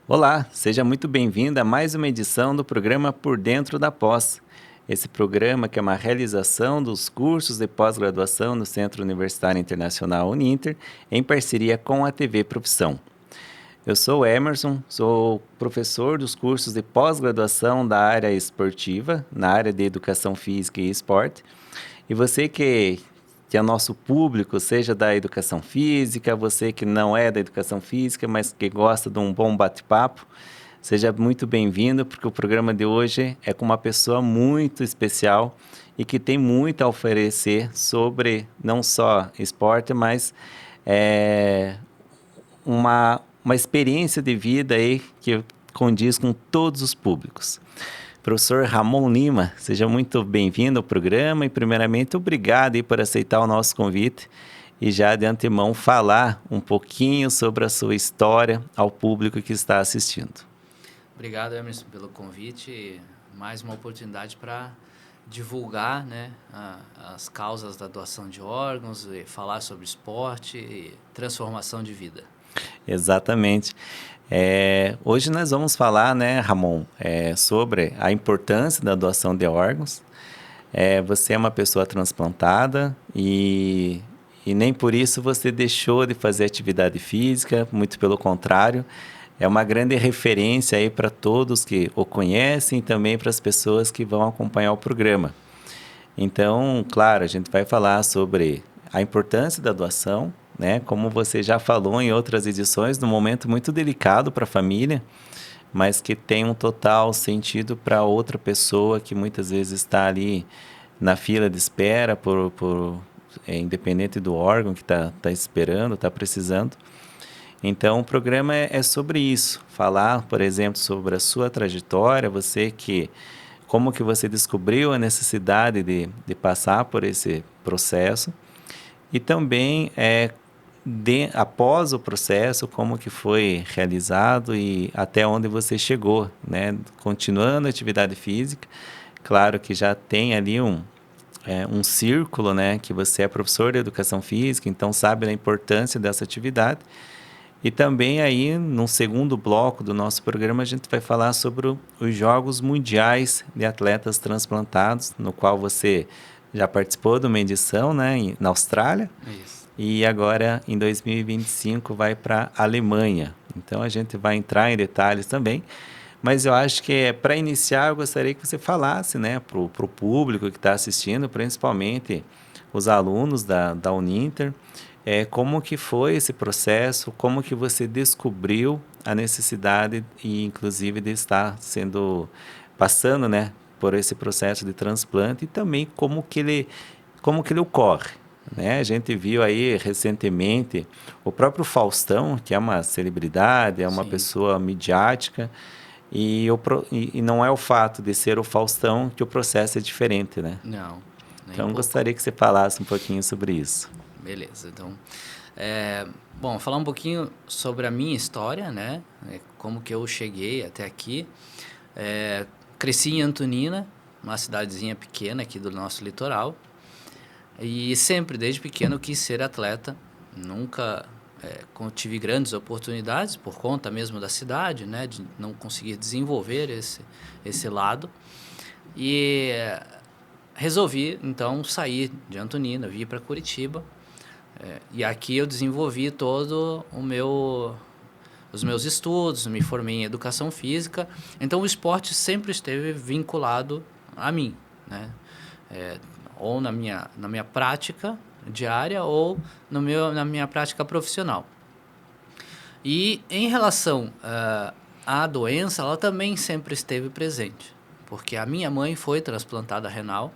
Olá, seja muito bem-vindo a mais uma edição do programa Por Dentro da Pós. Esse programa que é uma realização dos cursos de pós-graduação no Centro Universitário Internacional Uninter, em parceria com a TV Profissão. Eu sou o Emerson, sou professor dos cursos de pós-graduação da área esportiva, na área de educação física e esporte. E você que é nosso público, seja da educação física, você que não é da educação física, mas que gosta de um bom bate-papo, seja muito bem-vindo, porque o programa de hoje é com uma pessoa muito especial e que tem muito a oferecer sobre não só esporte, mas é, uma experiência de vida aí que condiz com todos os públicos. Professor Ramon Lima, seja muito bem-vindo ao programa e, primeiramente, obrigado aí por aceitar o nosso convite e já de antemão falar um pouquinho sobre a sua história ao público que está assistindo. Obrigado, Emerson, pelo convite. Mais uma oportunidade para divulgar, né, as causas da doação de órgãos, e falar sobre esporte e transformação de vida. Exatamente. Hoje nós vamos falar, né, Ramon, sobre a importância da doação de órgãos. Você é uma pessoa transplantada e nem por isso você deixou de fazer atividade física, muito pelo contrário. É uma grande referência aí para todos que o conhecem e também para as pessoas que vão acompanhar o programa. Então, claro, a gente vai falar sobre a importância da doação, né? Como você já falou em outras edições, num momento muito delicado para a família, mas que tem um total sentido para outra pessoa que muitas vezes está ali na fila de espera independente do órgão que está esperando, está precisando. Então, o programa é sobre isso, falar, por exemplo, sobre a sua trajetória, como que você descobriu a necessidade de passar por esse processo e também após o processo, como que foi realizado e até onde você chegou, né? Continuando a atividade física, claro que já tem ali um círculo, né? Que você é professor de educação física, então sabe da importância dessa atividade. E também aí, no segundo bloco do nosso programa, a gente vai falar sobre os Jogos Mundiais de Atletas Transplantados, no qual você já participou de uma edição, né, na Austrália, Isso. e agora, em 2025, vai para a Alemanha. Então, a gente vai entrar em detalhes também, mas eu acho que para iniciar, eu gostaria que você falasse, né, para o público que está assistindo, principalmente os alunos da Uninter, como que foi esse processo, como que você descobriu a necessidade e, inclusive, de estar passando, né, por esse processo de transplante e também como que ele ocorre, né? A gente viu aí recentemente o próprio Faustão, que é uma celebridade, é uma Sim. pessoa midiática, e não é o fato de ser o Faustão que o processo é diferente, né? Não, nem um Então, pouco. gostaria que você falasse um pouquinho sobre isso. Beleza, então... bom, falar um pouquinho sobre a minha história, né? Como que eu cheguei até aqui. Cresci em Antonina, uma cidadezinha pequena aqui do nosso litoral. E sempre, desde pequeno, quis ser atleta. Nunca tive grandes oportunidades por conta mesmo da cidade, né? De não conseguir desenvolver esse lado. E resolvi, então, sair de Antonina, vir para Curitiba. E aqui eu desenvolvi todo os meus estudos, me formei em educação física. Então, o esporte sempre esteve vinculado a mim, né? Ou na minha prática diária ou na minha prática profissional. E em relação à doença, ela também sempre esteve presente, porque a minha mãe foi transplantada renal,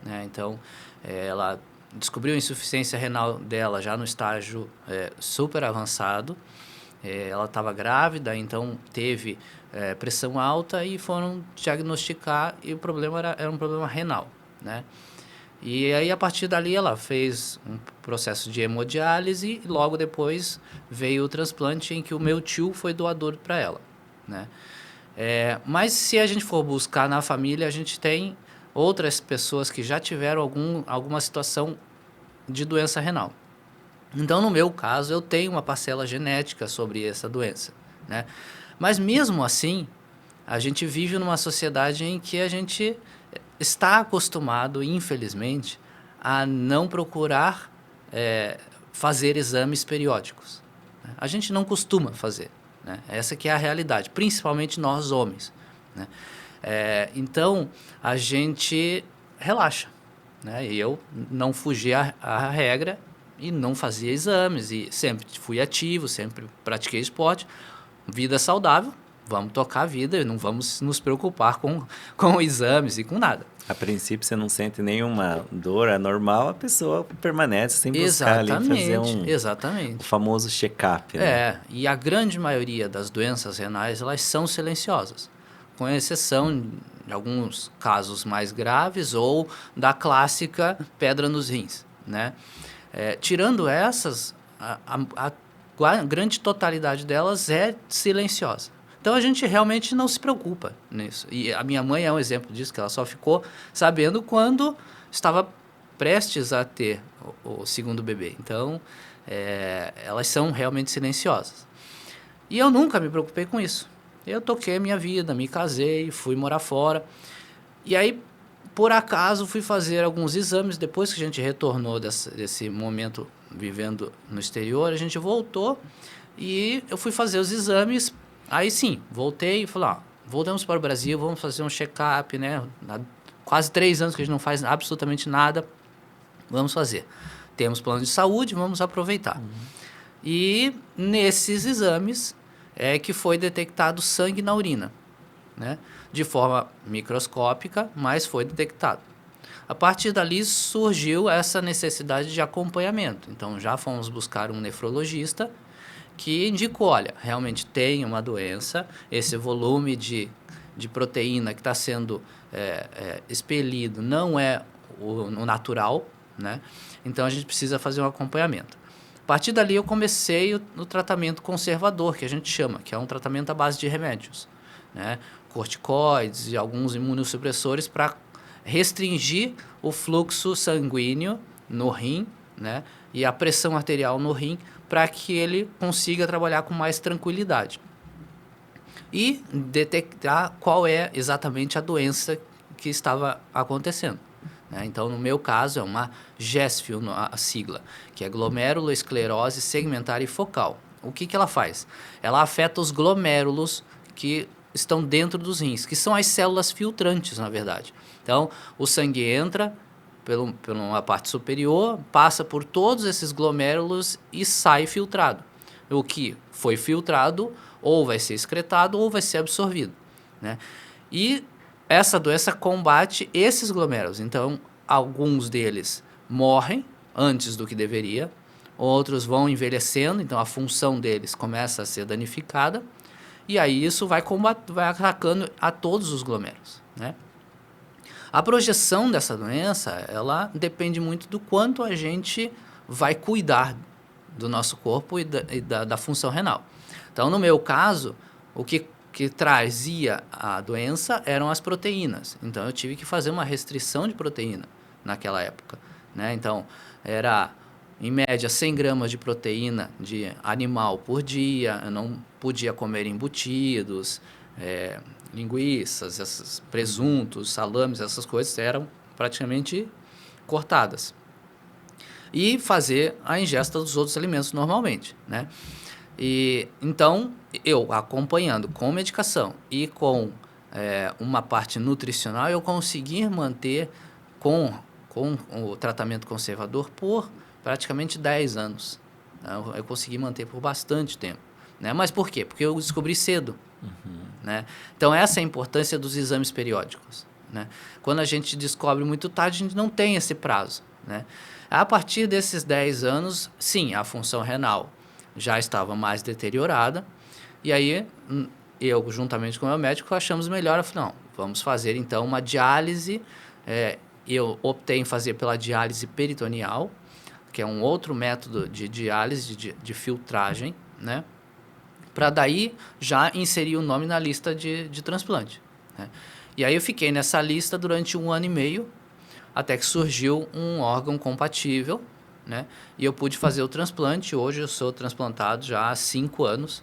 né? Então, ela descobriu a insuficiência renal dela já no estágio super avançado. Ela estava grávida, então teve pressão alta e foram diagnosticar e o problema era um problema renal, né? E aí, a partir dali, ela fez um processo de hemodiálise e logo depois veio o transplante em que o meu tio foi doador para ela, né? Mas se a gente for buscar na família, a gente tem outras pessoas que já tiveram alguma situação de doença renal. Então, no meu caso, eu tenho uma parcela genética sobre essa doença, né? Mas mesmo assim, a gente vive numa sociedade em que a gente está acostumado, infelizmente, a não procurar fazer exames periódicos. Né? A gente não costuma fazer. Né? Essa que é a realidade, principalmente nós homens. Né? Então, a gente relaxa. Né? E eu não fugi à regra e não fazia exames. E sempre fui ativo, sempre pratiquei esporte. Vida saudável, vamos tocar a vida e não vamos nos preocupar com exames e com nada. A princípio, você não sente nenhuma dor anormal, a pessoa permanece sem buscar ali fazer Exatamente. o famoso check-up, né? E a grande maioria das doenças renais, elas são silenciosas, com exceção de alguns casos mais graves ou da clássica pedra nos rins, né? Tirando essas, a grande totalidade delas é silenciosa. Então, a gente realmente não se preocupa nisso. E a minha mãe é um exemplo disso, que ela só ficou sabendo quando estava prestes a ter o segundo bebê. Então, elas são realmente silenciosas. E eu nunca me preocupei com isso. Eu toquei a minha vida, me casei, fui morar fora. E aí, por acaso, fui fazer alguns exames. Depois que a gente retornou desse momento vivendo no exterior, a gente voltou e eu fui fazer os exames. Aí sim, voltei e falei, voltamos para o Brasil, vamos fazer um check-up, né? Há quase 3 anos que a gente não faz absolutamente nada, vamos fazer. Temos plano de saúde, vamos aproveitar. E nesses exames é que foi detectado sangue na urina, né? De forma microscópica, mas foi detectado. A partir dali surgiu essa necessidade de acompanhamento. Então já fomos buscar um nefrologista que indicou, olha, realmente tem uma doença, esse volume de proteína que está sendo expelido não é o natural, né? Então a gente precisa fazer um acompanhamento. A partir dali eu comecei o tratamento conservador, que a gente chama, que é um tratamento à base de remédios, né? Corticoides e alguns imunossupressores para restringir o fluxo sanguíneo no rim, né? E a pressão arterial no rim, para que ele consiga trabalhar com mais tranquilidade. E detectar qual é exatamente a doença que estava acontecendo. Né? Então, no meu caso, é uma GESFL, a sigla, que é glomerulosclerose segmentar e focal. O que ela faz? Ela afeta os glomérulos que estão dentro dos rins, que são as células filtrantes, na verdade. Então, o sangue entra pela parte superior, passa por todos esses glomérulos e sai filtrado. O que foi filtrado ou vai ser excretado ou vai ser absorvido. Né? E essa doença combate esses glomérulos. Então, alguns deles morrem antes do que deveria, outros vão envelhecendo, então a função deles começa a ser danificada, e aí isso vai atacando a todos os glomérulos. Né? A projeção dessa doença, ela depende muito do quanto a gente vai cuidar do nosso corpo e da função renal. Então, no meu caso, o que trazia a doença eram as proteínas. Então, eu tive que fazer uma restrição de proteína naquela época. Né? Então, era, em média, 100 gramas de proteína de animal por dia. Eu não podia comer embutidos, linguiças, esses presuntos, salames, essas coisas eram praticamente cortadas. E fazer a ingesta dos outros alimentos normalmente, né? E então, eu acompanhando com medicação e com uma parte nutricional, eu consegui manter com o tratamento conservador por praticamente 10 anos. Né? Eu consegui manter por bastante tempo. Né? Mas por quê? Porque eu descobri cedo. Né? Então, essa é a importância dos exames periódicos. Né? Quando a gente descobre muito tarde, a gente não tem esse prazo. Né? A partir desses 10 anos, sim, a função renal já estava mais deteriorada. E aí, eu, juntamente com o meu médico, achamos melhor. Eu falei, não, vamos fazer então uma diálise. Eu optei em fazer pela diálise peritoneal, que é um outro método de diálise, de filtragem, né? Para daí já inserir o nome na lista de transplante. Né? E aí eu fiquei nessa lista durante 1 ano e meio, até que surgiu um órgão compatível, né? E eu pude fazer o transplante. Hoje eu sou transplantado já há 5 anos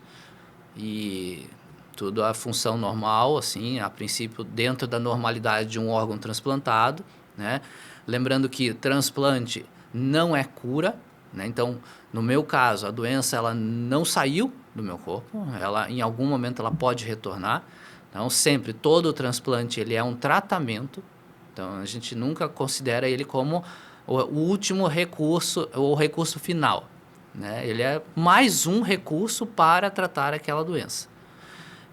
e tudo a função normal, assim, a princípio dentro da normalidade de um órgão transplantado, né? Lembrando que transplante não é cura, né? Então, no meu caso, a doença ela não saiu do meu corpo, ela em algum momento ela pode retornar. Então, sempre todo transplante ele é um tratamento. Então, a gente nunca considera ele como o último recurso ou o recurso final, né? Ele é mais um recurso para tratar aquela doença.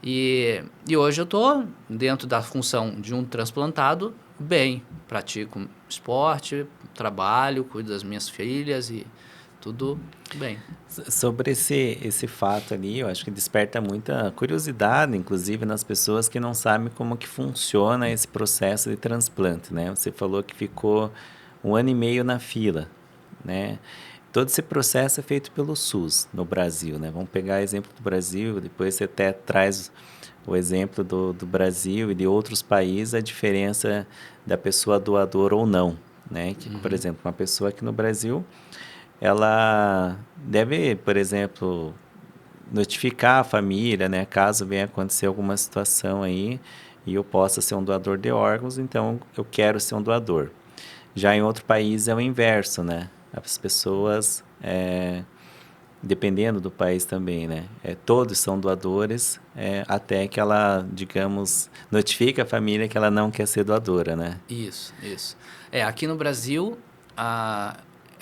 E hoje eu estou dentro da função de um transplantado bem. Pratico esporte, trabalho, cuido das minhas filhas e tudo bem. Sobre esse fato ali, eu acho que desperta muita curiosidade, inclusive nas pessoas que não sabem como que funciona esse processo de transplante, né? Você falou que ficou 1 ano e meio na fila, né? Todo esse processo é feito pelo SUS no Brasil, né? Vamos pegar exemplo do Brasil, depois você até traz o exemplo do Brasil e de outros países, a diferença da pessoa doadora ou não, né? Que, por exemplo, uma pessoa aqui no Brasil, ela deve, por exemplo, notificar a família, né? Caso venha acontecer alguma situação aí e eu possa ser um doador de órgãos, então eu quero ser um doador. Já em outro país é o inverso, né? As pessoas, dependendo do país também, né? Todos são doadores, até que ela, digamos, notifique a família que ela não quer ser doadora, né? Isso, isso. Aqui no Brasil, a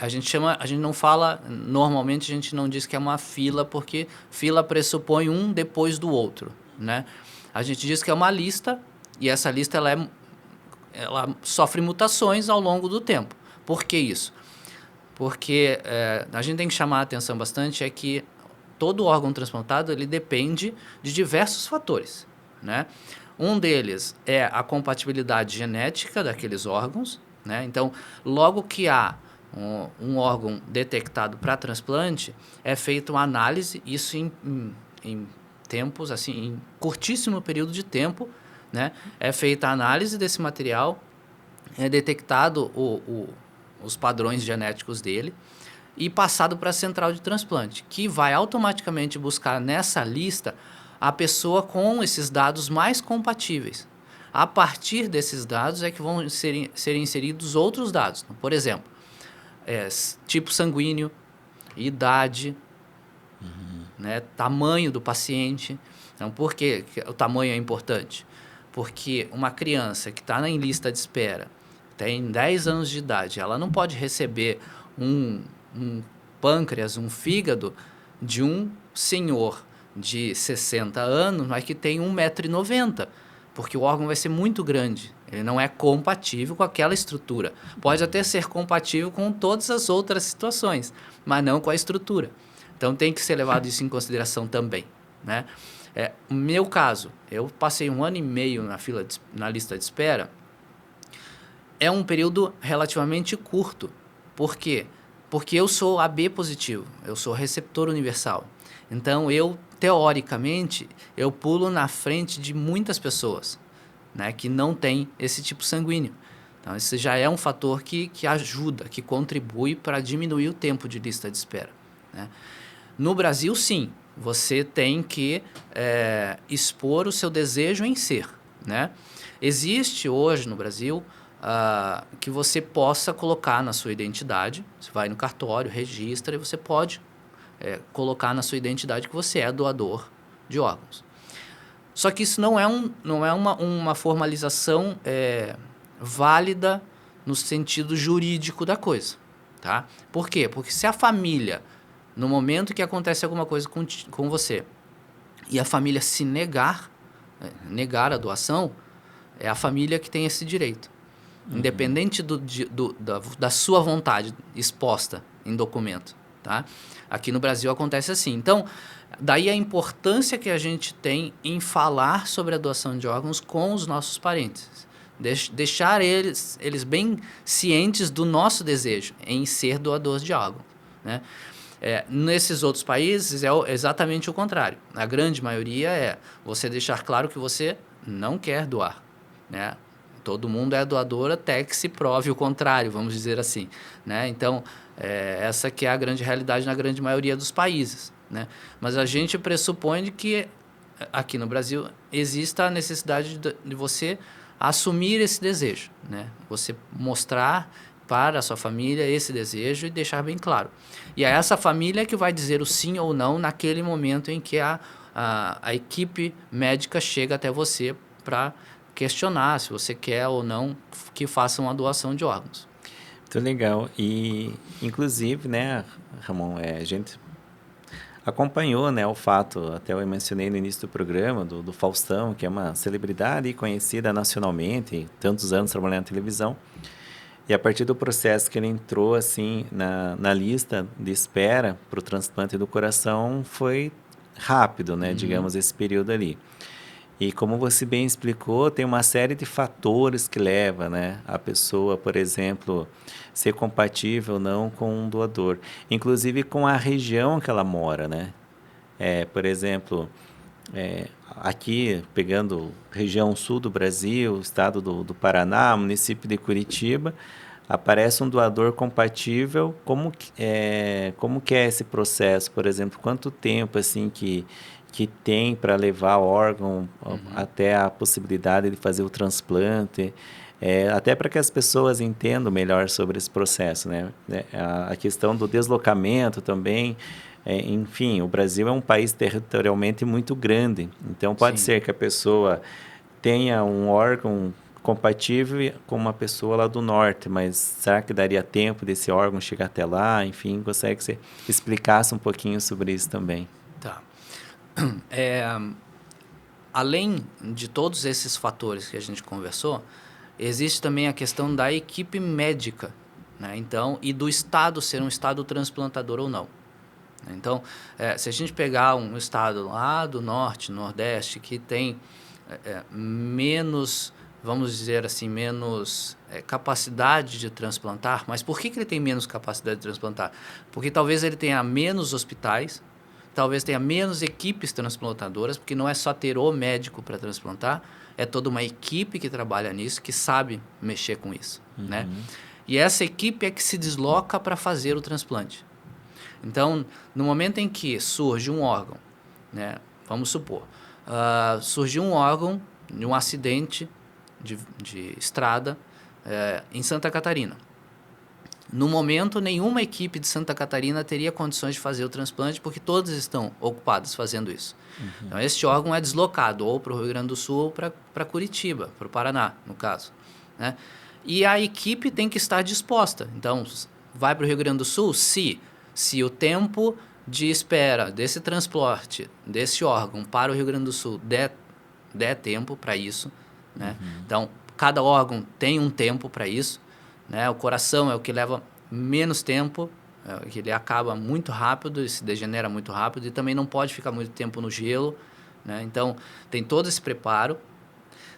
gente não fala, normalmente a gente não diz que é uma fila, porque fila pressupõe um depois do outro, né? A gente diz que é uma lista, e essa lista ela sofre mutações ao longo do tempo. Por que isso? Porque a gente tem que chamar a atenção bastante é que todo órgão transplantado ele depende de diversos fatores, né? Um deles é a compatibilidade genética daqueles órgãos, né? Então, logo que há um órgão detectado para transplante, é feita uma análise, isso em tempos, assim, em curtíssimo período de tempo, né? É feita a análise desse material, é detectado os padrões genéticos dele e passado para a central de transplante, que vai automaticamente buscar nessa lista a pessoa com esses dados mais compatíveis. A partir desses dados é que vão ser inseridos outros dados. Então, por exemplo, tipo sanguíneo, idade, né, tamanho do paciente. Então, por que o tamanho é importante? Porque uma criança que está em lista de espera, tem 10 anos de idade, ela não pode receber um pâncreas, um fígado de um senhor de 60 anos, mas que tem 1,90 m, porque o órgão vai ser muito grande. Ele não é compatível com aquela estrutura. Pode até ser compatível com todas as outras situações, mas não com a estrutura. Então tem que ser levado isso em consideração também, né? No meu caso, eu passei 1 ano e meio na lista de espera. É um período relativamente curto. Por quê? Porque eu sou AB positivo, eu sou receptor universal. Então, teoricamente, eu pulo na frente de muitas pessoas, né, que não têm esse tipo sanguíneo. Então, esse já é um fator que ajuda, que contribui para diminuir o tempo de lista de espera, né? No Brasil, sim, você tem que expor o seu desejo em ser, né? Existe hoje no Brasil que você possa colocar na sua identidade, você vai no cartório, registra e você pode colocar na sua identidade que você é doador de órgãos. Só que isso não é uma formalização válida no sentido jurídico da coisa, tá? Por quê? Porque se a família, no momento que acontece alguma coisa com você, e a família se negar a doação, é a família que tem esse direito. Independente da sua vontade exposta em documento, tá? Aqui no Brasil acontece assim. Então, daí a importância que a gente tem em falar sobre a doação de órgãos com os nossos parentes. Deixar eles bem cientes do nosso desejo em ser doador de órgãos, né? Nesses outros países é exatamente o contrário. A grande maioria é você deixar claro que você não quer doar, né? Todo mundo é doador até que se prove o contrário, vamos dizer assim, né? Então, essa que é a grande realidade na grande maioria dos países, né? Mas a gente pressupõe que aqui no Brasil, exista a necessidade de você assumir esse desejo, né? Você mostrar para a sua família esse desejo e deixar bem claro. E é essa família que vai dizer o sim ou não naquele momento em que a equipe médica chega até você para questionar se você quer ou não que façam a doação de órgãos. Muito legal. E, inclusive, né, Ramon, a gente acompanhou, né, o fato, até eu mencionei no início do programa, do Faustão, que é uma celebridade e conhecida nacionalmente, tantos anos trabalhando na televisão. E a partir do processo que ele entrou, assim, na lista de espera para o transplante do coração, foi rápido, né, digamos, esse período ali. E como você bem explicou, tem uma série de fatores que leva, né, a pessoa, por exemplo, ser compatível ou não com um doador, inclusive com a região que ela mora, né? Por exemplo, aqui pegando região sul do Brasil, estado do Paraná, município de Curitiba, aparece um doador compatível. Como que é esse processo, por exemplo, quanto tempo assim que tem para levar o órgão até a possibilidade de fazer o transplante, até para que as pessoas entendam melhor sobre esse processo, né? A questão do deslocamento também, enfim, o Brasil é um país territorialmente muito grande, então pode Sim. ser que a pessoa tenha um órgão compatível com uma pessoa lá do norte, mas será que daria tempo desse órgão chegar até lá? Enfim, gostaria que você explicasse um pouquinho sobre isso também. Tá. Além de todos esses fatores que a gente conversou, existe também a questão da equipe médica, né? Então, e do estado ser um estado transplantador ou não. Então, se a gente pegar um estado lá do norte, nordeste, que tem menos, vamos dizer assim, menos capacidade de transplantar, mas por que ele tem menos capacidade de transplantar? Porque talvez ele tenha menos hospitais, talvez tenha menos equipes transplantadoras, porque não é só ter o médico para transplantar, é toda uma equipe que trabalha nisso, que sabe mexer com isso, né? E essa equipe é que se desloca para fazer o transplante. Então, no momento em que surge um órgão, né, vamos supor, surgiu um órgão de um acidente de estrada em Santa Catarina. No momento, nenhuma equipe de Santa Catarina teria condições de fazer o transplante, porque todos estão ocupados fazendo isso. Então, este órgão é deslocado ou para o Rio Grande do Sul ou para Curitiba, para o Paraná, no caso, né? E a equipe tem que estar disposta. Então, vai para o Rio Grande do Sul se o tempo de espera desse transporte, desse órgão para o Rio Grande do Sul der tempo para isso, né? Então, cada órgão tem um tempo para isso, né? O coração é o que leva menos tempo, que ele acaba muito rápido e se degenera muito rápido e também não pode ficar muito tempo no gelo, né? Então, tem todo esse preparo.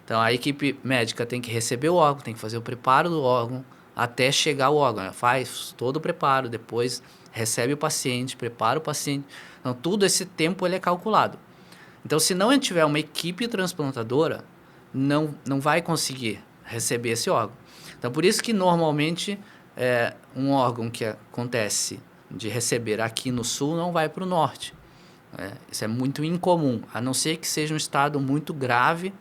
Então, a equipe médica tem que receber o órgão, tem que fazer o preparo do órgão até chegar o órgão, né? Faz todo o preparo, depois recebe o paciente, prepara o paciente. Então, todo esse tempo ele é calculado. Então, se não tiver uma equipe transplantadora, não vai conseguir receber esse órgão. Então, por isso que normalmente um órgão que acontece de receber aqui no sul não vai para o norte. Isso é muito incomum, a não ser que seja um estado muito grave,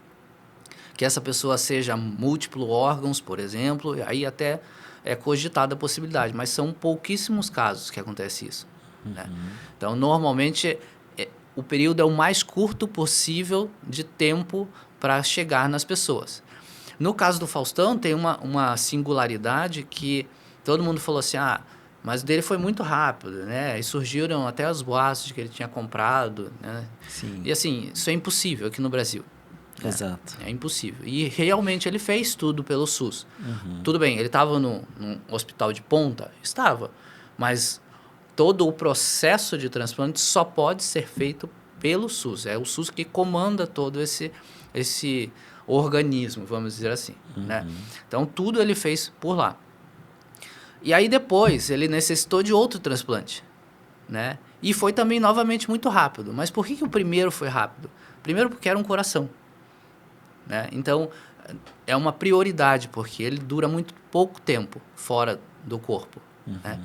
que essa pessoa seja múltiplo órgãos, por exemplo, e aí até é cogitada a possibilidade, mas são pouquíssimos casos que acontece isso, né? Então, normalmente, o período é o mais curto possível de tempo para chegar nas pessoas. No caso do Faustão, tem uma singularidade que todo mundo falou assim, mas o dele foi muito rápido, né? E surgiram até os boatos de que ele tinha comprado, né? Sim. E assim, isso é impossível aqui no Brasil. Exato. É impossível. E realmente ele fez tudo pelo SUS. Tudo bem, ele estava num hospital de ponta? Estava. Mas todo o processo de transplante só pode ser feito pelo SUS. É o SUS que comanda todo esse organismo, vamos dizer assim, né? Então, tudo ele fez por lá. E aí, depois, ele necessitou de outro transplante, né? E foi também, novamente, muito rápido. Mas por que o primeiro foi rápido? Primeiro porque era um coração, né? Então, é uma prioridade, porque ele dura muito pouco tempo fora do corpo, né?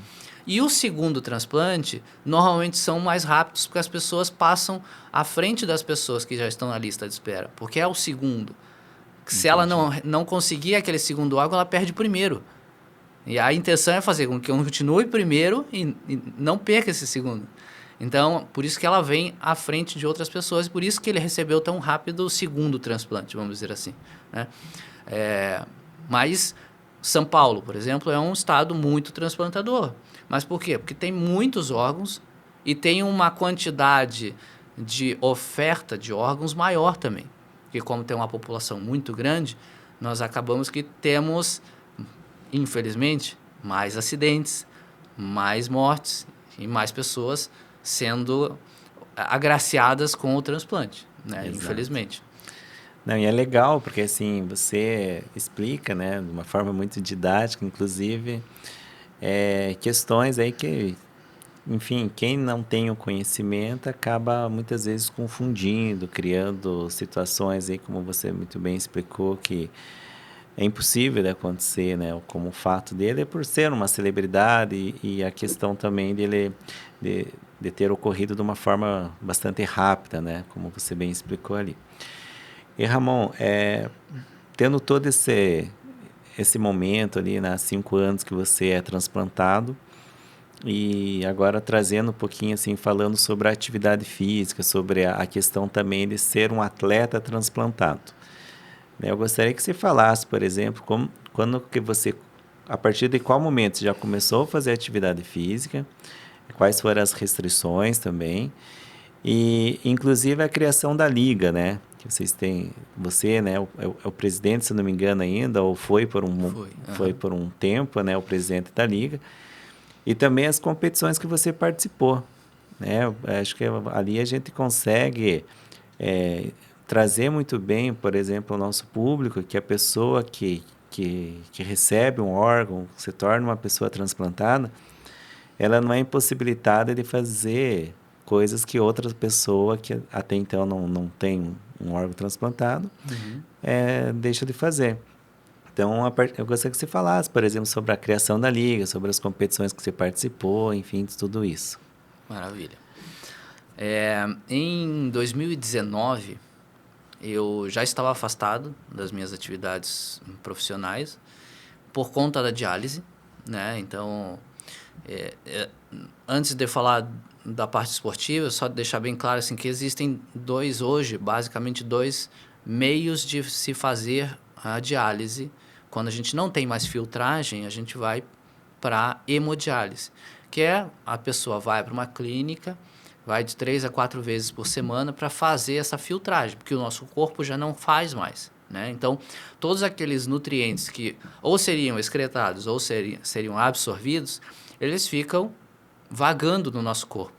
E o segundo transplante, normalmente são mais rápidos, porque as pessoas passam à frente das pessoas que já estão na lista de espera, porque é o segundo. Se ela não conseguir aquele segundo órgão, ela perde o primeiro. E a intenção é fazer com que eu continue primeiro e não perca esse segundo. Então, por isso que ela vem à frente de outras pessoas, e por isso que ele recebeu tão rápido o segundo transplante, vamos dizer assim, né? Mas São Paulo, por exemplo, é um estado muito transplantador. Mas por quê? Porque tem muitos órgãos e tem uma quantidade de oferta de órgãos maior também. Porque como tem uma população muito grande, nós acabamos que temos, infelizmente, mais acidentes, mais mortes e mais pessoas sendo agraciadas com o transplante, né? Infelizmente. Não, e é legal porque assim você explica, né, de uma forma muito didática, inclusive, questões aí que, enfim, quem não tem o conhecimento acaba muitas vezes confundindo, criando situações aí, como você muito bem explicou, que é impossível de acontecer, né? Como o fato dele é por ser uma celebridade e a questão também dele de ter ocorrido de uma forma bastante rápida, né? Como você bem explicou ali. E Ramon, tendo todo esse momento ali, né, 5 anos que você é transplantado, e agora trazendo um pouquinho assim, falando sobre a atividade física, sobre a questão também de ser um atleta transplantado. Né, eu gostaria que você falasse, por exemplo, quando que você, a partir de qual momento você já começou a fazer atividade física, quais foram as restrições também, e inclusive a criação da liga, né? Que vocês têm, você, né, é o presidente, se não me engano ainda, ou foi por um tempo, né, o presidente da liga, e também as competições que você participou, né? Eu acho que ali a gente consegue trazer muito bem, por exemplo, ao nosso público, que a pessoa que recebe um órgão, se torna uma pessoa transplantada, ela não é impossibilitada de fazer coisas que outra pessoa que até então não tem um órgão transplantado, deixa de fazer. Então, eu gostaria que você falasse, por exemplo, sobre a criação da liga, sobre as competições que você participou, enfim, de tudo isso. Maravilha. Em 2019, eu já estava afastado das minhas atividades profissionais por conta da diálise, né? Então, antes de falar da parte esportiva, só deixar bem claro assim, que existem basicamente dois meios de se fazer a diálise. Quando a gente não tem mais filtragem, a gente vai para hemodiálise, que é a pessoa vai para uma clínica, vai de 3 a 4 vezes por semana para fazer essa filtragem, porque o nosso corpo já não faz mais, né? Então, todos aqueles nutrientes que ou seriam excretados ou seriam absorvidos, eles ficam vagando no nosso corpo.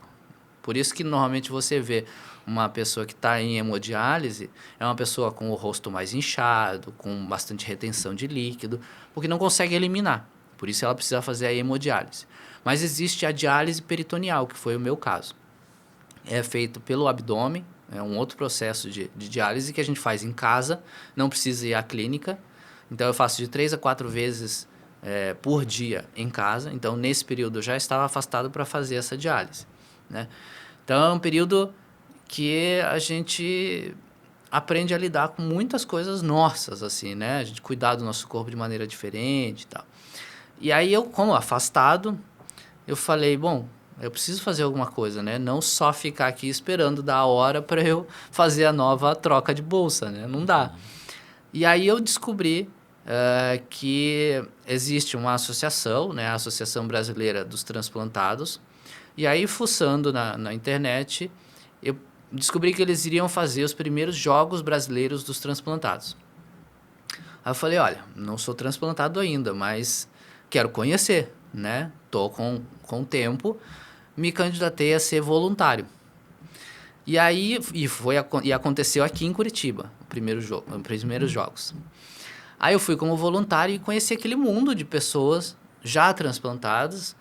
Por isso que normalmente você vê uma pessoa que está em hemodiálise, é uma pessoa com o rosto mais inchado, com bastante retenção de líquido, porque não consegue eliminar. Por isso ela precisa fazer a hemodiálise. Mas existe a diálise peritoneal, que foi o meu caso. É feito pelo abdômen, é um outro processo de diálise que a gente faz em casa, não precisa ir à clínica. Então eu faço de 3 a 4 vezes por dia em casa. Então nesse período eu já estava afastado para fazer essa diálise, né? Então é um período que a gente aprende a lidar com muitas coisas nossas, assim, né? A gente cuidar do nosso corpo de maneira diferente e tal. E aí eu, como afastado, eu falei, bom, eu preciso fazer alguma coisa, né? Não só ficar aqui esperando dar a hora para eu fazer a nova troca de bolsa, né? Não dá. E aí eu descobri que existe uma associação, né? A Associação Brasileira dos Transplantados. E aí, fuçando na internet, eu descobri que eles iriam fazer os primeiros Jogos Brasileiros dos Transplantados. Aí eu falei, olha, não sou transplantado ainda, mas quero conhecer, né? Tô com tempo, me candidatei a ser voluntário. E aí, e aconteceu aqui em Curitiba, os primeiros jogos. Aí eu fui como voluntário e conheci aquele mundo de pessoas já transplantadas,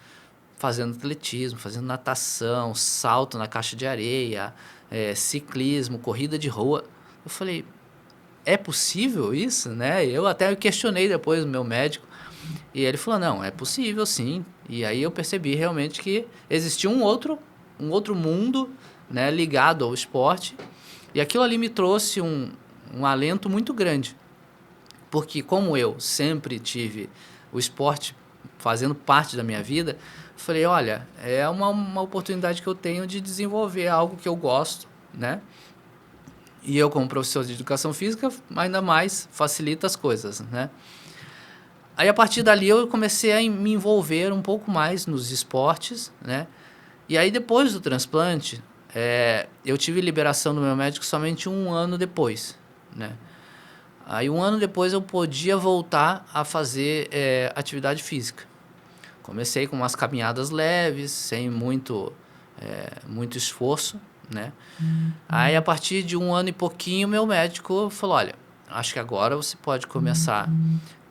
fazendo atletismo, fazendo natação, salto na caixa de areia, ciclismo, corrida de rua. Eu falei, é possível isso, né? Eu até questionei depois o meu médico e ele falou, não, é possível sim. E aí eu percebi realmente que existia um outro mundo, né, ligado ao esporte. E aquilo ali me trouxe um alento muito grande. Porque como eu sempre tive o esporte fazendo parte da minha vida, falei, olha, é uma oportunidade que eu tenho de desenvolver algo que eu gosto, né? E eu, como professor de educação física, ainda mais facilita as coisas, né? Aí, a partir dali, eu comecei a me envolver um pouco mais nos esportes, né? E aí, depois do transplante, eu tive liberação do meu médico somente um ano depois, né? Aí, um ano depois, eu podia voltar a fazer atividade física. Comecei com umas caminhadas leves, sem muito esforço, né? Aí, a partir de um ano e pouquinho, meu médico falou, olha, acho que agora você pode começar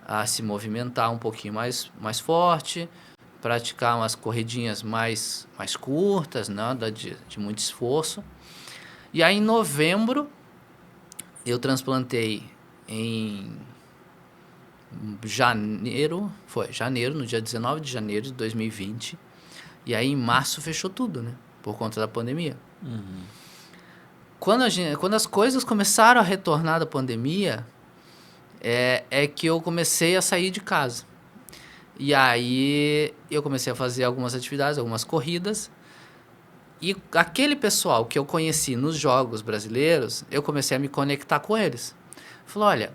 a se movimentar um pouquinho mais forte, praticar umas corridinhas mais curtas, nada de muito esforço. E aí, em novembro, eu transplantei em janeiro, no dia 19 de janeiro de 2020. E aí, em março, fechou tudo, né? Por conta da pandemia. Quando as coisas começaram a retornar da pandemia, é que eu comecei a sair de casa. E aí eu comecei a fazer algumas atividades, algumas corridas. E aquele pessoal que eu conheci nos jogos brasileiros, eu comecei a me conectar com eles. Falei, olha,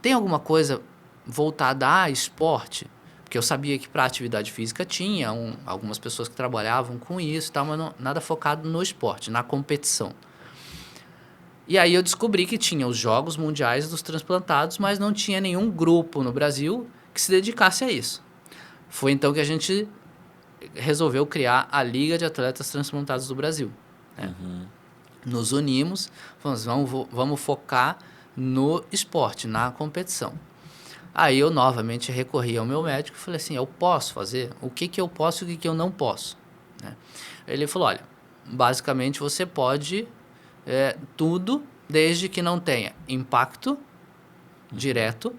tem alguma coisa voltada a esporte? Porque eu sabia que para atividade física tinha algumas pessoas que trabalhavam com isso, mas nada focado no esporte, na competição. E aí eu descobri que tinha os Jogos Mundiais dos Transplantados, mas não tinha nenhum grupo no Brasil que se dedicasse a isso. Foi então que a gente resolveu criar a Liga de Atletas Transplantados do Brasil. Né? Nos unimos, vamos focar no esporte, na competição. Aí eu novamente recorri ao meu médico e falei assim, eu posso fazer? O que eu posso e o que eu não posso? Né? Ele falou, olha, basicamente você pode tudo desde que não tenha impacto direto,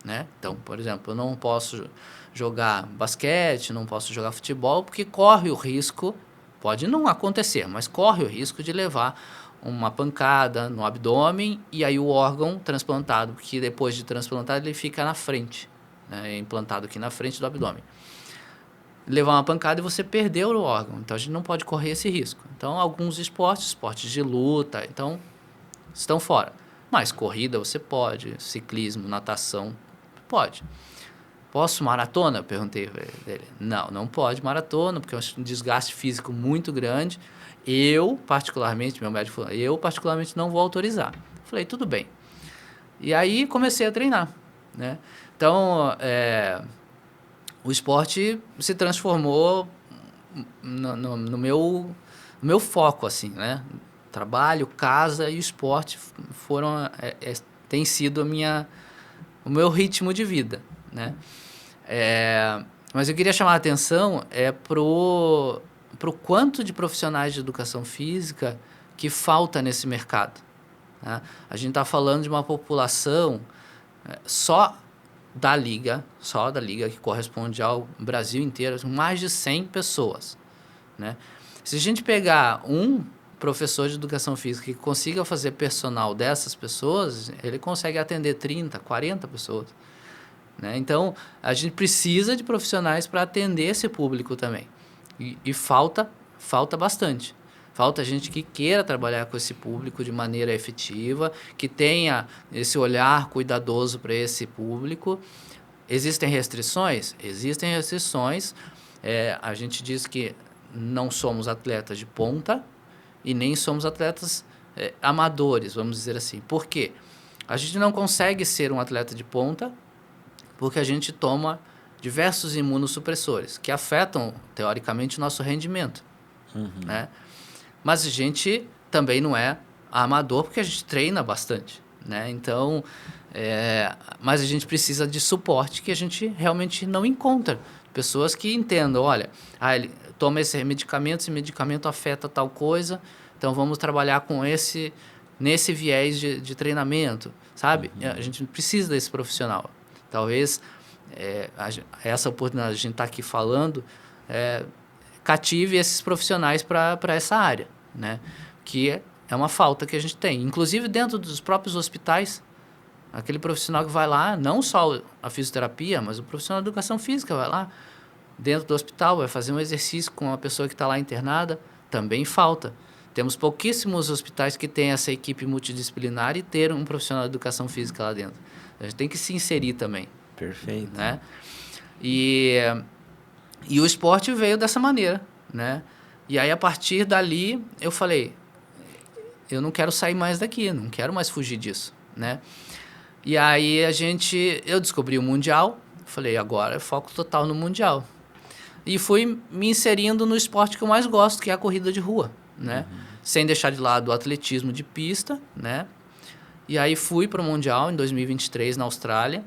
né? Então, por exemplo, eu não posso jogar basquete, não posso jogar futebol, porque corre o risco, pode não acontecer, mas corre o risco de levar uma pancada no abdômen e aí o órgão transplantado, que depois de transplantado ele fica na frente, né? É implantado aqui na frente do abdômen. Levar uma pancada e você perdeu o órgão, então a gente não pode correr esse risco. Então, alguns esportes de luta, então, estão fora. Mas corrida você pode, ciclismo, natação, pode. Posso maratona? Eu perguntei dele. Não pode maratona, porque é um desgaste físico muito grande. Eu, particularmente, meu médico falou, não vou autorizar. Falei, tudo bem. E aí comecei a treinar, né? Então, o esporte se transformou no meu foco, assim, né? Trabalho, casa e esporte tem sido o meu ritmo de vida, né? Mas eu queria chamar a atenção pro quanto de profissionais de educação física que falta nesse mercado. Né? A gente está falando de uma população só da Liga, que corresponde ao Brasil inteiro, mais de 100 pessoas. Né? Se a gente pegar um professor de educação física que consiga fazer personal dessas pessoas, ele consegue atender 30, 40 pessoas. Né? Então, a gente precisa de profissionais para atender esse público também. E falta bastante. Falta gente que queira trabalhar com esse público de maneira efetiva, que tenha esse olhar cuidadoso para esse público. Existem restrições? Existem restrições. A gente diz que não somos atletas de ponta e nem somos atletas amadores, vamos dizer assim. Por quê? A gente não consegue ser um atleta de ponta porque a gente toma diversos imunossupressores que afetam, teoricamente, o nosso rendimento. Né? Mas a gente também não é amador porque a gente treina bastante. Né? Então, mas a gente precisa de suporte que a gente realmente não encontra. Pessoas que entendam, olha, ele toma esse medicamento afeta tal coisa, então vamos trabalhar nesse viés de treinamento, sabe? A gente precisa desse profissional. Talvez essa oportunidade de a gente estar aqui falando cative esses profissionais para essa área, né? Que é uma falta que a gente tem. Inclusive dentro dos próprios hospitais, aquele profissional que vai lá, não só a fisioterapia, mas o profissional de educação física vai lá dentro do hospital, vai fazer um exercício com a pessoa que está lá internada, também falta. Temos pouquíssimos hospitais que têm essa equipe multidisciplinar e ter um profissional de educação física lá dentro. A gente tem que se inserir também. Perfeito. Né? E o esporte veio dessa maneira, né? E aí, a partir dali, eu falei, eu não quero sair mais daqui, não quero mais fugir disso, né? E aí, eu descobri o Mundial, falei, agora é foco total no Mundial. E fui me inserindo no esporte que eu mais gosto, que é a corrida de rua, né? Sem deixar de lado o atletismo de pista, né? E aí fui para o Mundial em 2023 na Austrália.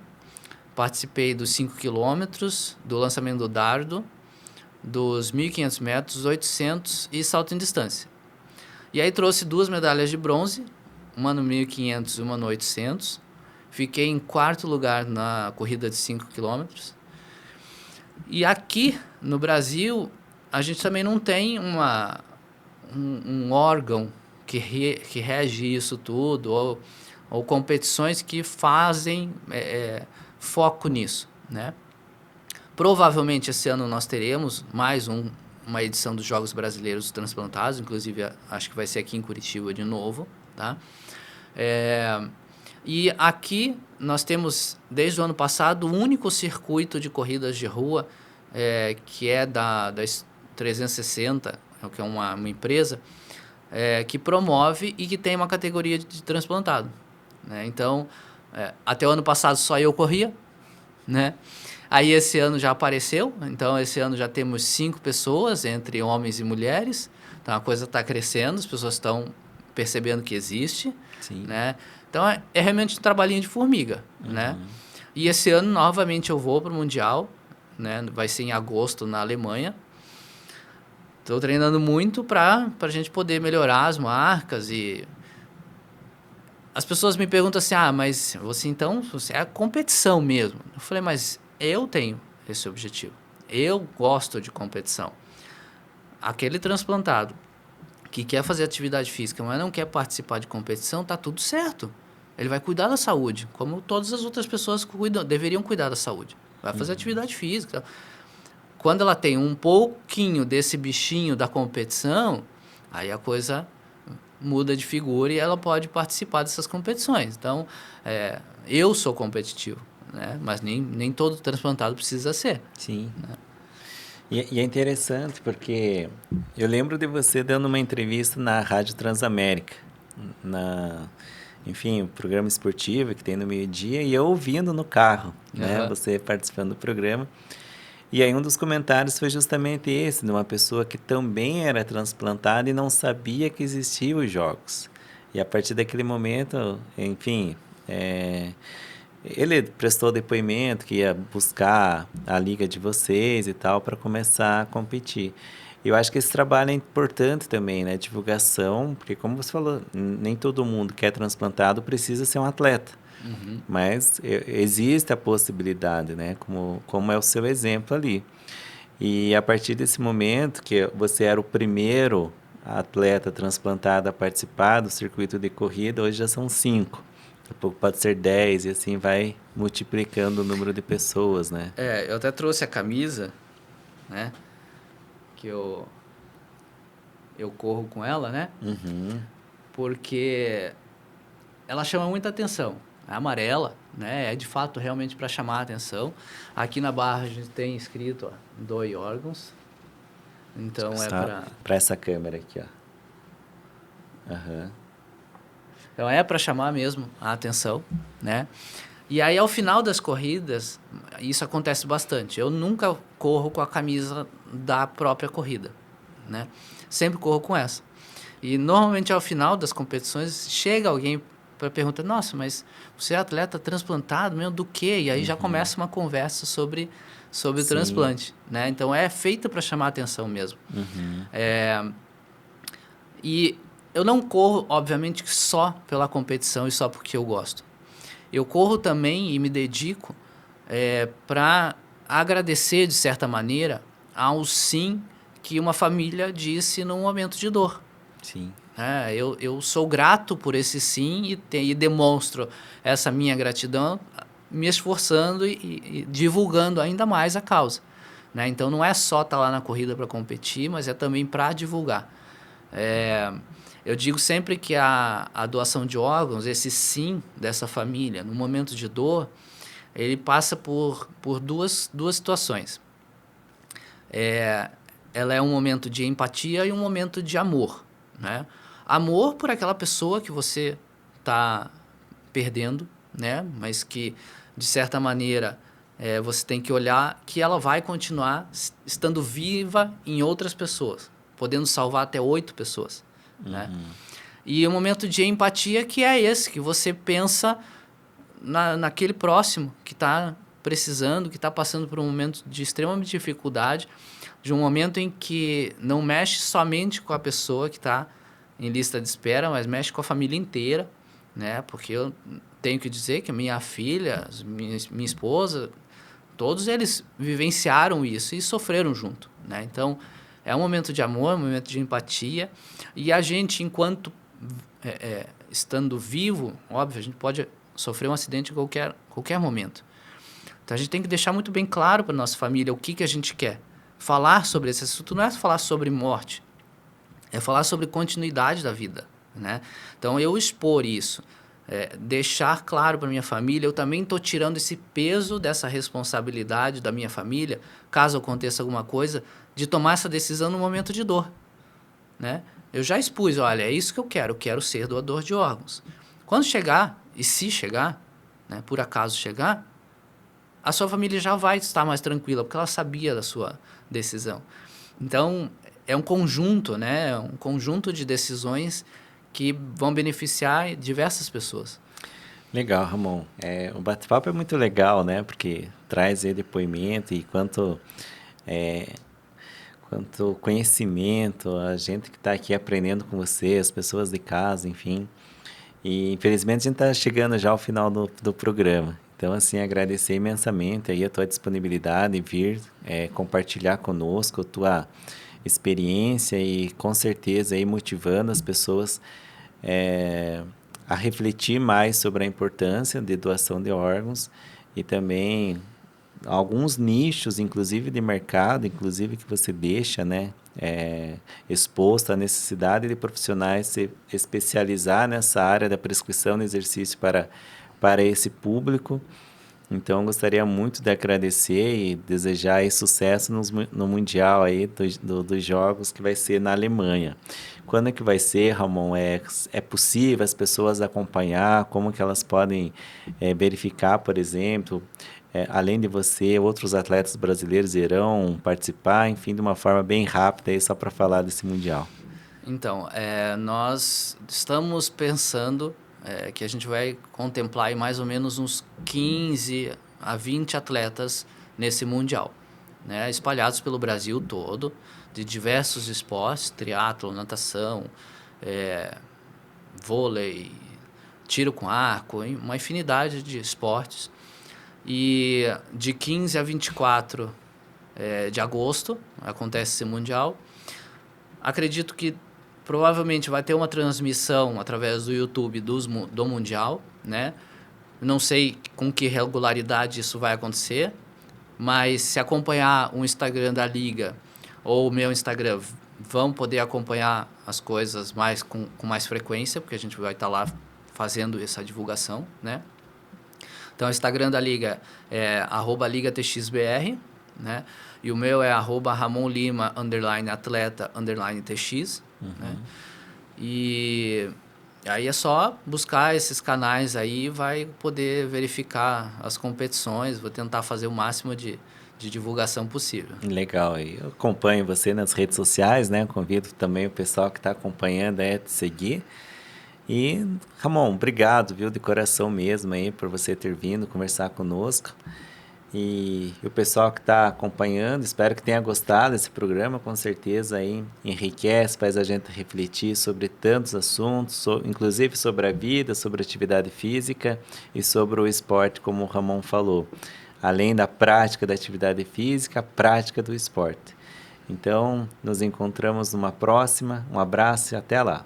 Participei dos 5 quilômetros, do lançamento do dardo, dos 1.500 metros, 800 e salto em distância. E aí trouxe 2 medalhas de bronze, uma no 1.500 e uma no 800. Fiquei em 4º lugar na corrida de 5 quilômetros. E aqui no Brasil, a gente também não tem um órgão que rege isso tudo, ou competições que fazem foco nisso, né? Provavelmente esse ano nós teremos mais uma edição dos Jogos Brasileiros Transplantados, inclusive acho que vai ser aqui em Curitiba de novo, tá? E aqui nós temos, desde o ano passado, o único circuito de corridas de rua, que é da 360, que é uma empresa, que promove e que tem uma categoria de transplantado, né? Então, até o ano passado só eu corria, né? Aí esse ano já apareceu, então esse ano já temos 5 pessoas, entre homens e mulheres, então a coisa está crescendo, as pessoas estão percebendo que existe, Sim. Né? Então é realmente um trabalhinho de formiga, né? E esse ano novamente eu vou para o Mundial, né? Vai ser em agosto na Alemanha. Estou treinando muito para a gente poder melhorar as marcas e as pessoas me perguntam assim, mas você é a competição mesmo. Eu falei, mas eu tenho esse objetivo. Eu gosto de competição. Aquele transplantado que quer fazer atividade física, mas não quer participar de competição, tá tudo certo. Ele vai cuidar da saúde, como todas as outras pessoas deveriam cuidar da saúde. Vai fazer atividade física. Quando ela tem um pouquinho desse bichinho da competição, aí a coisa muda de figura e ela pode participar dessas competições. Então, eu sou competitivo, né? Mas nem todo transplantado precisa ser. Sim. Né? E é interessante porque eu lembro de você dando uma entrevista na Rádio Transamérica, enfim, o programa esportivo que tem no meio-dia, e eu ouvindo no carro, né? Você participando do programa. E aí um dos comentários foi justamente esse, de uma pessoa que também era transplantada e não sabia que existiam os jogos. E a partir daquele momento, enfim, ele prestou depoimento que ia buscar a liga de vocês e tal para começar a competir. Eu acho que esse trabalho é importante também, né? Divulgação, porque como você falou, nem todo mundo que é transplantado precisa ser um atleta. Mas existe a possibilidade, né? Como é o seu exemplo ali. E a partir desse momento que você era o primeiro atleta transplantado a participar do circuito de corrida, hoje já são 5. Daqui a pouco pode ser 10 e assim vai multiplicando o número de pessoas, né? Eu até trouxe a camisa, né? Que eu corro com ela, né? Porque ela chama muita atenção. É amarela, né? É de fato realmente para chamar a atenção. Aqui na barra a gente tem escrito, doe órgãos. Então para essa câmera aqui, ó. Então é para chamar mesmo a atenção, né? E aí ao final das corridas, isso acontece bastante. Eu nunca corro com a camisa da própria corrida, né? Sempre corro com essa. E normalmente ao final das competições chega alguém para perguntar, nossa, mas você é atleta transplantado, meu, do quê? E aí já começa uma conversa sobre o transplante, né? Então é feita para chamar a atenção mesmo. E eu não corro, obviamente, só pela competição e só porque eu gosto. Eu corro também e me dedico para agradecer, de certa maneira, ao sim que uma família disse num momento de dor. Sim. Eu sou grato por esse sim e demonstro essa minha gratidão me esforçando e divulgando ainda mais a causa. Né? Então, não é só estar lá na corrida para competir, mas é também para divulgar. Eu digo sempre que a doação de órgãos, esse sim dessa família, no momento de dor, ele passa por duas situações. Ela é um momento de empatia e um momento de amor. Né? Amor por aquela pessoa que você está perdendo, né? Mas que, de certa maneira, você tem que olhar que ela vai continuar estando viva em outras pessoas, podendo salvar até 8 pessoas. Né? E o momento de empatia que é esse, que você pensa naquele próximo que está precisando, que está passando por um momento de extrema dificuldade, de um momento em que não mexe somente com a pessoa que está em lista de espera, mas mexe com a família inteira, né? Porque eu tenho que dizer que a minha filha, minha esposa, todos eles vivenciaram isso e sofreram junto, né? Então, é um momento de amor, um momento de empatia, e a gente, enquanto estando vivo, óbvio, a gente pode sofrer um acidente em qualquer momento. Então, a gente tem que deixar muito bem claro para a nossa família o que a gente quer. Falar sobre esse assunto não é falar sobre morte, é falar sobre continuidade da vida, né? Então, eu expor isso, deixar claro para minha família, eu também estou tirando esse peso dessa responsabilidade da minha família, caso aconteça alguma coisa, de tomar essa decisão no momento de dor, né? Eu já expus, olha, é isso que eu quero ser doador de órgãos. Quando chegar, e se chegar, né, por acaso chegar, a sua família já vai estar mais tranquila, porque ela sabia da sua decisão. Então, é um conjunto, né? Um conjunto de decisões que vão beneficiar diversas pessoas. Legal, Ramon. O bate-papo é muito legal, né? Porque traz aí depoimento e quanto conhecimento, a gente que está aqui aprendendo com você, as pessoas de casa, enfim. E infelizmente a gente está chegando já ao final do programa. Então, assim, agradecer imensamente aí a tua disponibilidade em vir compartilhar conosco a tua experiência e com certeza aí motivando as pessoas a refletir mais sobre a importância de doação de órgãos e também alguns nichos, inclusive de mercado, inclusive que você deixa, né, exposto à necessidade de profissionais se especializar nessa área da prescrição de exercício para esse público. Então, gostaria muito de agradecer e desejar aí sucesso no Mundial aí dos Jogos, que vai ser na Alemanha. Quando é que vai ser, Ramon? É possível as pessoas acompanhar? Como que elas podem verificar, por exemplo, além de você, outros atletas brasileiros irão participar? Enfim, de uma forma bem rápida aí, só para falar desse Mundial. Então, nós estamos pensando que a gente vai contemplar aí mais ou menos uns 15 a 20 atletas nesse Mundial, né? Espalhados pelo Brasil todo, de diversos esportes, triatlo, natação, vôlei, tiro com arco, uma infinidade de esportes. E de 15 a 24 de agosto acontece esse Mundial. Acredito que provavelmente vai ter uma transmissão através do YouTube do Mundial, né? Não sei com que regularidade isso vai acontecer, mas se acompanhar o Instagram da Liga ou o meu Instagram, vão poder acompanhar as coisas com mais frequência, porque a gente vai estar lá fazendo essa divulgação, né? Então, o Instagram da Liga é @ligatxbr, né? E o meu é @ramonlima _atleta _tx, né? E aí é só buscar esses canais aí, vai poder verificar as competições, vou tentar fazer o máximo de divulgação possível. Legal, eu acompanho você nas redes sociais, né? Convido também o pessoal que está acompanhando a te seguir. E, Ramon, obrigado, viu, de coração mesmo aí, por você ter vindo conversar conosco. E o pessoal que está acompanhando, espero que tenha gostado desse programa, com certeza aí enriquece, faz a gente refletir sobre tantos assuntos, inclusive sobre a vida, sobre a atividade física e sobre o esporte, como o Ramon falou. além da prática da atividade física, a prática do esporte. Então, nos encontramos numa próxima. Um abraço e até lá.